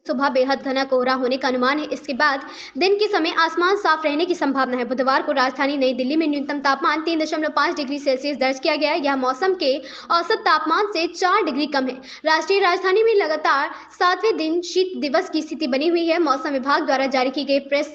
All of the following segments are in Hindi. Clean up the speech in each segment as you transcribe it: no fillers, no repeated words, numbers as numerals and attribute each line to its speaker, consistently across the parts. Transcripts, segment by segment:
Speaker 1: सुबह बेहद घना कोहरा होने का अनुमान है। इसके बाद दिन के समय आसमान साफ रहने की संभावना है। बुधवार को राजधानी नई दिल्ली में न्यूनतम तापमान 3.5 डिग्री सेल्सियस दर्ज किया गया है। यह मौसम के औसत तापमान से 4 डिग्री कम है। राष्ट्रीय राजधानी में लगातार 7वें दिन शीत दिवस की स्थिति बनी हुई है। मौसम विभाग द्वारा जारी की गई प्रेस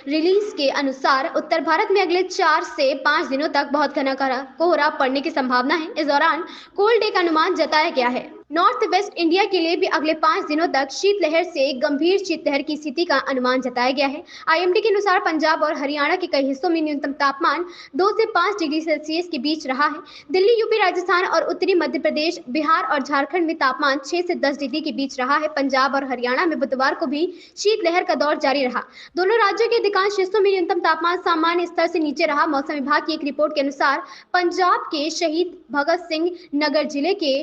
Speaker 1: रिलीज के अनुसार उत्तर भारत में अगले 4 से 5 दिनों तक बहुत घना कोहरा पड़ने की संभावना है। इस दौरान कोल्ड डे का अनुमान जताया गया है। नॉर्थ वेस्ट इंडिया के लिए भी अगले 5 दिनों तक शीतलहर से गंभीर शीतलहर की स्थिति का अनुमान जताया गया है। आईएमडी के अनुसार पंजाब और हरियाणा के कई हिस्सों में न्यूनतम तापमान 2 से 5 डिग्री सेल्सियस के बीच रहा है। दिल्ली, यूपी, राजस्थान और उत्तरी मध्य प्रदेश, बिहार और झारखंड में तापमान 6 से 10 डिग्री के बीच रहा है। पंजाब और हरियाणा में बुधवार को भी शीतलहर का दौर जारी रहा। दोनों राज्यों के अधिकांश हिस्सों में न्यूनतम तापमान सामान्य स्तर से नीचे रहा। मौसम विभाग की एक रिपोर्ट के अनुसार पंजाब के शहीद भगत सिंह नगर जिले के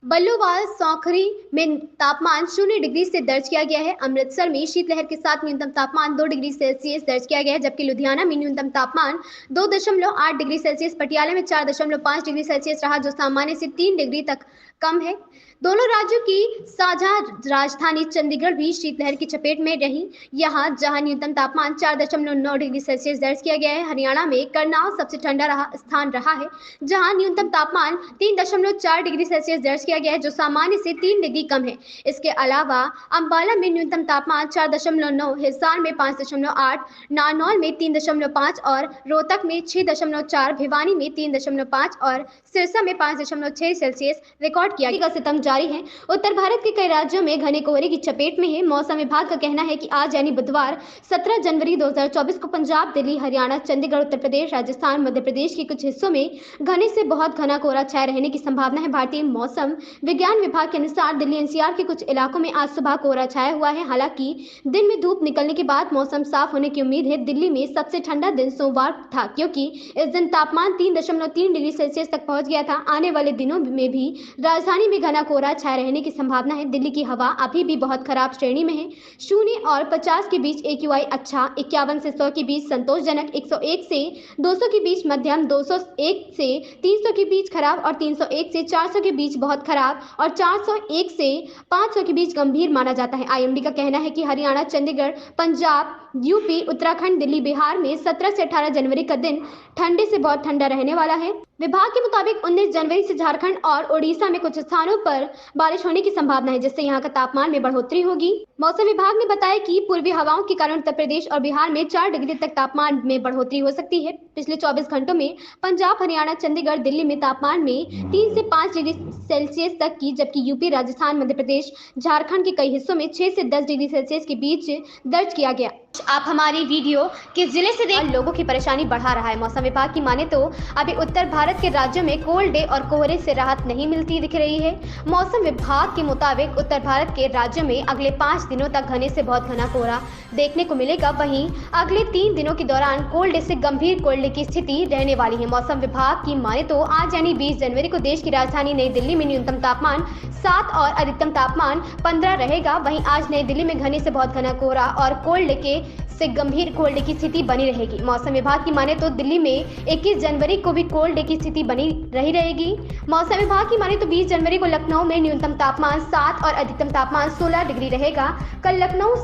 Speaker 1: बल्लोवाल सौखरी में तापमान 0 डिग्री से दर्ज किया गया है। अमृतसर में शीतलहर के साथ न्यूनतम तापमान 2 डिग्री सेल्सियस दर्ज किया गया है, जबकि लुधियाना में न्यूनतम तापमान 2.8 डिग्री सेल्सियस, पटियाला में 4.5 डिग्री सेल्सियस रहा, जो सामान्य से 3 डिग्री तक कम है। दोनों राज्यों की साझा राजधानी चंडीगढ़ भी शीतलहर की चपेट में रही। यहाँ जहाँ न्यूनतम तापमान 4.9 डिग्री सेल्सियस दर्ज किया गया है। हरियाणा में करनाल सबसे ठंडा स्थान रहा है, जहाँ न्यूनतम तापमान 3.4 डिग्री सेल्सियस दर्ज किया गया है, जो सामान्य से 3 डिग्री कम है। इसके अलावा अंबाला में न्यूनतम तापमान 4.9, हिसार में 5.8, नारनौल में 3.5 और रोहतक में 6.4, भिवानी में 3.5 और सिरसा में 5.6 सेल्सियस रिकॉर्ड किया गया। सितम जारी है। उत्तर भारत के कई राज्यों में घने कोहरे की चपेट में है। मौसम विभाग का कहना है कि आज यानी बुधवार 17 जनवरी 2024 को पंजाब, दिल्ली, हरियाणा, चंडीगढ़, उत्तर प्रदेश, राजस्थान, मध्य प्रदेश के कुछ हिस्सों में घने से बहुत घना कोहरा छाए रहने की संभावना है। भारतीय मौसम विज्ञान विभाग के अनुसार दिल्ली एनसीआर के कुछ इलाकों में आज सुबह कोहरा छाया हुआ है। हालांकि दिन में धूप निकलने के बाद मौसम साफ होने की उम्मीद है। दिल्ली में सबसे ठंडा दिन सोमवार था, क्योंकि इस दिन तापमान 3.3 डिग्री सेल्सियस तक पहुंच गया था। आने वाले दिनों में भी राजधानी में घना कोहरा छाए रहने की संभावना है। दिल्ली की हवा अभी भी बहुत खराब श्रेणी में है। 0 और 50 के बीच AQI अच्छा, 51 से 100 के बीच संतोषजनक, 101 से 200 के बीच मध्यम, 201 से 300 के बीच खराब और 301 से 400 के बीच बहुत खराब और 401 से 500 के बीच गंभीर माना जाता है। आईएमडी का कहना है कि हरियाणा, चंडीगढ़, पंजाब, यूपी, उत्तराखंड, दिल्ली, बिहार में 17 से 18 जनवरी का दिन ठंडे से बहुत ठंडा रहने वाला है। विभाग के मुताबिक 19 जनवरी से झारखंड और ओडिशा में कुछ स्थानों पर बारिश होने की संभावना है, जिससे यहां का तापमान में बढ़ोतरी होगी। मौसम विभाग ने बताया कि पूर्वी हवाओं के कारण उत्तर प्रदेश और बिहार में 4 डिग्री तक तापमान में बढ़ोतरी हो सकती है। पिछले 24 घंटों में पंजाब, हरियाणा, चंडीगढ़, दिल्ली में तापमान में 3 से 5 डिग्री सेल्सियस तक की, जबकि यूपी, राजस्थान, मध्य प्रदेश, झारखंड के कई हिस्सों में 6 से 10 डिग्री सेल्सियस के बीच दर्ज किया गया। आप हमारी वीडियो किस जिले से देख लोगों की परेशानी बढ़ा रहा है। मौसम विभाग की माने तो अभी उत्तर भारत के राज्यों में कोल्ड डे और कोहरे से राहत नहीं मिलती दिख रही है। मौसम विभाग के मुताबिक उत्तर भारत के राज्यों में अगले 5 दिनों तक घने से बहुत घना कोहरा देखने को मिलेगा। वहीं अगले 3 दिनों के दौरान कोल्ड डे से गंभीर कोल्ड डे की स्थिति रहने वाली है। मौसम विभाग की माने तो आज यानी 20 जनवरी को देश की राजधानी नई दिल्ली में न्यूनतम तापमान 7 और अधिकतम तापमान 15 रहेगा। वहीं आज नई दिल्ली में घने से बहुत घना कोहरा और कोल्ड डे से गंभीर कोल्ड डे की स्थिति बनी रहेगी। मौसम विभाग की माने तो दिल्ली में 21 जनवरी को भी कोल्ड डे की स्थिति बनी रहेगी। मौसम विभाग की माने तो 20 जनवरी को लखनऊ में न्यूनतम तापमान 7 और अधिकतम तापमान 16 डिग्री रहेगा। कल लखनऊ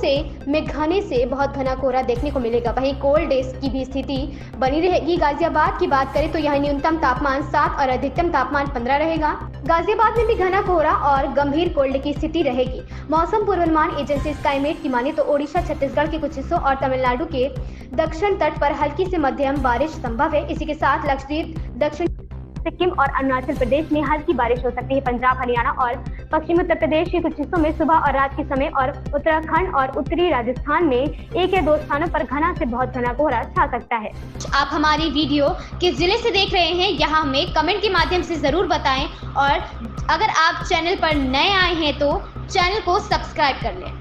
Speaker 1: में घने से बहुत घना कोहरा देखने को मिलेगा। वहीं कोल्ड डे की भी स्थिति बनी रहेगी। गाजियाबाद की बात करें तो यहाँ न्यूनतम तापमान 7 और अधिकतम तापमान 15 रहेगा। गाजियाबाद में भी घना कोहरा और गंभीर कोल्ड डे की स्थिति रहेगी। मौसम पूर्वानुमान एजेंसी स्काईमेट की माने तो ओडिशा, छत्तीसगढ़ के कुछ हिस्सों और तमिलनाडु के दक्षिण तट पर हल्की से मध्यम बारिश संभव है। इसी के साथ लक्षद्वीप, दक्षिण सिक्किम और अरुणाचल प्रदेश में हल्की बारिश हो सकती है। पंजाब, हरियाणा और पश्चिमी उत्तर प्रदेश के कुछ हिस्सों में सुबह और रात के समय और उत्तराखंड और उत्तरी राजस्थान में 1 या 2 स्थानों पर घना से बहुत घना कोहरा छा सकता है। आप हमारी वीडियो किस जिले से देख रहे हैं यहाँ हमें कमेंट के माध्यम से जरूर बताएं, और अगर आप चैनल पर नए आए हैं तो चैनल को सब्सक्राइब कर लें।